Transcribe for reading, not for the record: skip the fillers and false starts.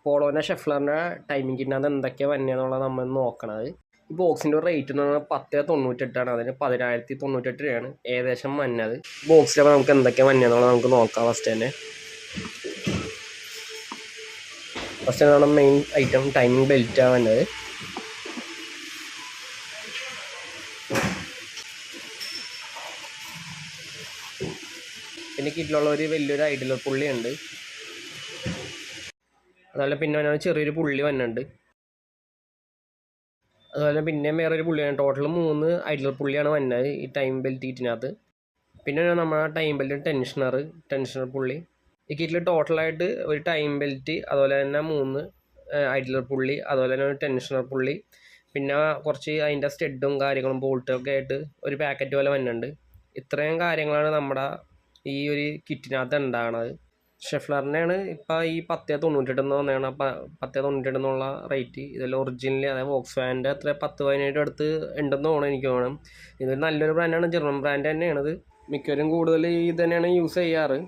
പോളോൻ്റെ ഷെഫ്ലറിൻ്റെ timing കിറ്റിനകത്ത് എന്തൊക്കെയാണ് വന്നതെന്നുള്ളത് നമ്മൾ നോക്കണത്. ഈ ബോക്സിൻ്റെ റേറ്റ് എന്ന് പറഞ്ഞാൽ 1098 അതിന് 1098 രൂപയാണ് ഏകദേശം വന്നത്. ബോക്സിലപ്പോൾ നമുക്ക് എന്തൊക്കെയാണ് വന്നതെന്നുള്ളത് നമുക്ക് നോക്കാം. ഫസ്റ്റ് നമ്മുടെ മെയിൻ ഐറ്റം ടൈമിംഗ് ബെൽറ്റാണ് വന്നത്. പിന്നെ കിറ്റിലുള്ള ഒരു വലിയൊരു ഐഡിയൽ പുള്ളിയുണ്ട്. അതുപോലെ പിന്നെ ചെറിയൊരു പുള്ളി വന്നിട്ടുണ്ട്. അതുപോലെ പിന്നെയും വേറൊരു പുള്ളിയാണ്. ടോട്ടൽ 3 ഐഡിയൽ പുള്ളിയാണ് വന്നത് ഈ ടൈം ബെൽറ്റ് കിറ്റിനകത്ത്. പിന്നെ നമ്മുടെ ടൈം ബെൽറ്റ് ടെൻഷണർ പുള്ളി. ഈ കിറ്റിൽ ടോട്ടലായിട്ട് ഒരു ടൈം ബെൽറ്റ്, അതുപോലെ തന്നെ 3 ഐഡിയൽ പുള്ളി, അതുപോലെ തന്നെ ഒരു ടെൻഷണർ പുള്ളി, പിന്നെ കുറച്ച് അതിൻ്റെ സ്റ്റെഡും കാര്യങ്ങളും ബോൾട്ടും ഒക്കെ ആയിട്ട് ഒരു പാക്കറ്റ് പോലെ വന്നിട്ടുണ്ട്. ഇത്രയും കാര്യങ്ങളാണ് നമ്മുടെ ഈ ഒരു കിറ്റിനകത്ത് ഉണ്ടാകുന്നത്. ഷെഫ്ലറിൻ്റെയാണ് ഇപ്പോൾ ഈ 1098 എന്ന് പറഞ്ഞാണ്. 1098 എന്നുള്ള റേറ്റ്. ഇതിൽ ഒറിജിനലി അതായത് വോക്സ് വാഗൻ്റെ അത്ര 10-17 അടുത്ത് ഉണ്ടെന്ന് തോന്നുന്നു എനിക്ക് തോന്നുന്നു. ഇതൊരു നല്ലൊരു ബ്രാൻഡാണ്, ജർമ്മൻ ബ്രാൻഡ് തന്നെയാണിത്. മിക്കവരും കൂടുതൽ ഇത് തന്നെയാണ് യൂസ് ചെയ്യാറ്.